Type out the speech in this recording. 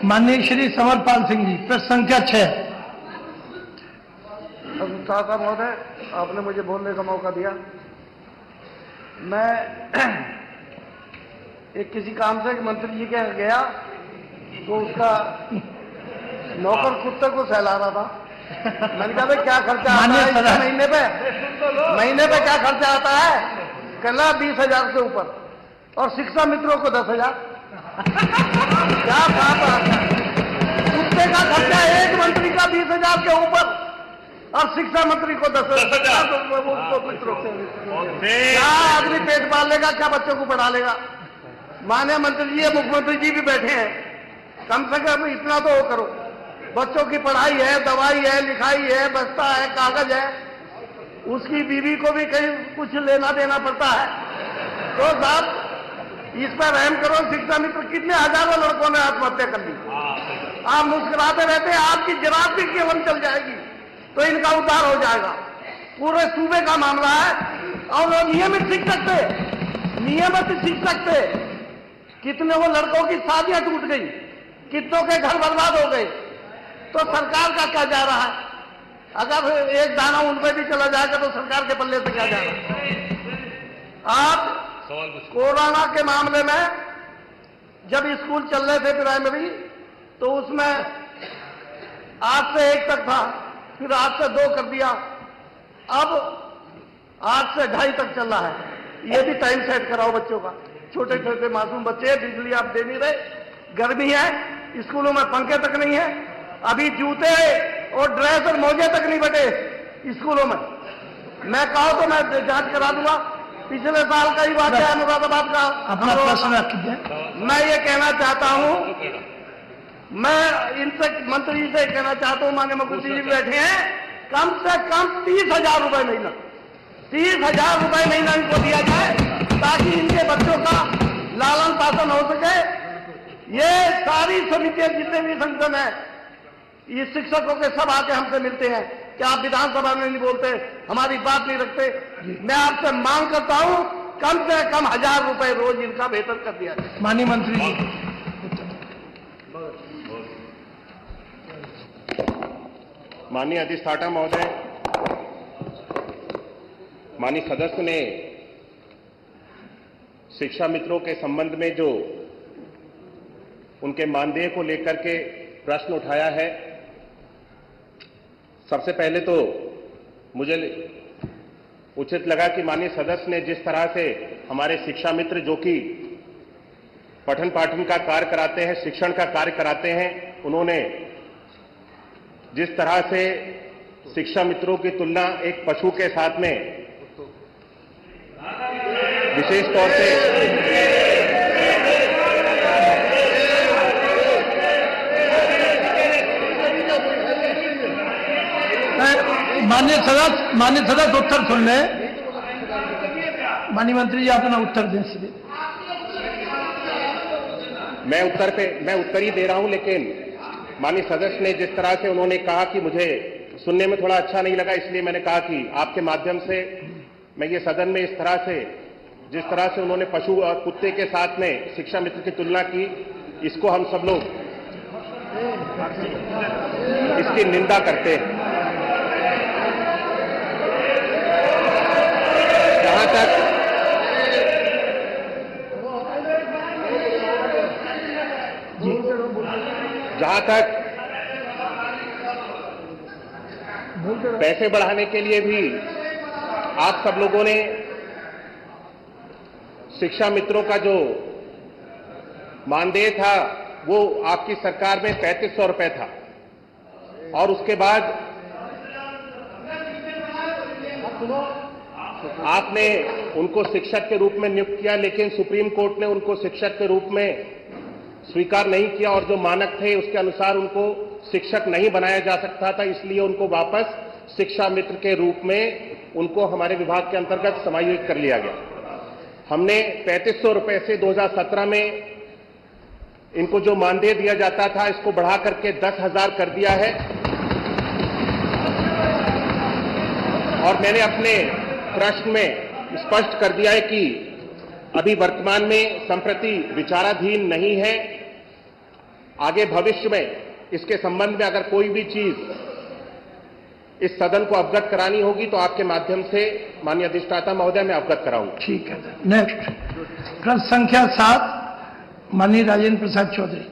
माननीय श्री समरपाल सिंह जी, प्रश्न संख्या 6। साहब महोदय, आपने मुझे बोलने का मौका दिया। मैं एक किसी काम से मंत्री जी के यहाँ गया तो उसका नौकर कुत्ते को सहला रहा था। मैंने कहा भाई क्या खर्चा आता है इस महीने पे क्या खर्चा आता है? कहना 20,000 से ऊपर, और शिक्षा मित्रों को 10,000। क्या बात है? कुत्ते का खर्चा एक मंत्री का 20,000 के ऊपर और शिक्षा मंत्री को 10,000 मित्रों को। क्या आदमी पेट पाल लेगा? क्या बच्चों को पढ़ा लेगा? माननीय मंत्री जी, मुख्यमंत्री जी भी बैठे हैं, कम से कम इतना तो वो करो। बच्चों की पढ़ाई है, दवाई है, लिखाई है, बस्ता है, कागज है, उसकी बीवी को भी कहीं कुछ लेना देना पड़ता है। तो साहब इस पर रहम करो। शिक्षा मित्र कितने हजारों लड़कों ने आत्महत्या कर ली। आप मुस्कुराते रहते हैं, आपकी जराब भी केवल चल जाएगी तो इनका उद्धार हो जाएगा। पूरे सूबे का मामला है और वो नियमित शिक्षक थे। कितने वो लड़कों की शादियां टूट गई, कितनों के घर बर्बाद हो गए। तो सरकार का क्या जा रहा है? अगर एक दाना उन पे भी चला जाएगा तो सरकार के पल्ले से क्या जाएगा? आप कोरोना के मामले में जब स्कूल चल रहे थे प्राइमरी, तो उसमें 8 से 1 तक था, फिर 8 से 2 कर दिया, अब 8 से 2:30 तक चल रहा है। ये भी टाइम सेट कराओ बच्चों का। छोटे छोटे मासूम बच्चे, बिजली आप दे नहीं रहे, गर्मी है, स्कूलों में पंखे तक नहीं है, अभी जूते और ड्रेस और मोजे तक नहीं बटे स्कूलों में। मैं कहा तो मैं जांच करा दूंगा। पिछले साल का ही बात है, मुरादाबाद का। अपना प्रश्न रखिए। मैं ये कहना चाहता हूं, मैं इनसे मंत्री से कहना चाहता हूं, माननीय मुख्यमंत्री जी बैठे हैं, कम से कम 30,000 रुपए महीना, 30,000 रुपए महीना इनको दिया जाए ताकि इनके बच्चों का लालन पालन हो सके। ये सारी समितियां जितने भी संगठन है, ये शिक्षकों के सब आके हमसे मिलते हैं कि आप विधानसभा में नहीं बोलते, हमारी बात नहीं रखते। मैं आपसे मांग करता हूं कम से कम 1,000 रुपए रोज इनका वेतन कर दिया जाए। माननीय मंत्री जी। माननीय अधिष्ठाता महोदय, माननीय सदस्य ने शिक्षा मित्रों के संबंध में जो उनके मानदेय को लेकर के प्रश्न उठाया है, सबसे पहले तो मुझे उचित लगा कि माननीय सदस्य ने जिस तरह से हमारे शिक्षा मित्र जो कि पठन पाठन का कार्य कराते हैं, शिक्षण का कार्य कराते हैं, उन्होंने जिस तरह से शिक्षा मित्रों की तुलना एक पशु के साथ में विशेष तौर से माननीय सदस्य उत्तर सुन ले। माननीय मंत्री जी अपना उत्तर दें सीधे। मैं उत्तर ही दे रहा हूं, लेकिन माननीय सदस्य ने जिस तरह से उन्होंने कहा कि मुझे सुनने में थोड़ा अच्छा नहीं लगा, इसलिए मैंने कहा कि आपके माध्यम से मैं ये सदन में इस तरह से जिस तरह से उन्होंने पशु और कुत्ते के साथ में शिक्षा मित्र की तुलना की, इसको हम सब लोग इसकी निंदा करते हैं। जहां तक पैसे बढ़ाने के लिए भी आप सब लोगों ने शिक्षा मित्रों का जो मानदेय था वो आपकी सरकार में 3,500 रुपए था, और उसके बाद आपने उनको शिक्षक के रूप में नियुक्त किया, लेकिन सुप्रीम कोर्ट ने उनको शिक्षक के रूप में स्वीकार नहीं किया और जो मानक थे उसके अनुसार उनको शिक्षक नहीं बनाया जा सकता था, इसलिए उनको वापस शिक्षा मित्र के रूप में उनको हमारे विभाग के अंतर्गत समायोजित कर लिया गया। हमने 3,500 रुपए से 2017 में इनको जो मानदेय दिया जाता था इसको बढ़ा करके 10,000 कर दिया है, और मैंने अपने प्रश्न में स्पष्ट कर दिया है कि अभी वर्तमान में संप्रति विचाराधीन नहीं है। आगे भविष्य में इसके संबंध में अगर कोई भी चीज इस सदन को अवगत करानी होगी तो आपके माध्यम से माननीय अधिष्ठाता महोदय मैं अवगत कराऊंगा। ठीक है सर। नेक्स्ट प्रश्न संख्या 7 माननीय राजेंद्र प्रसाद चौधरी।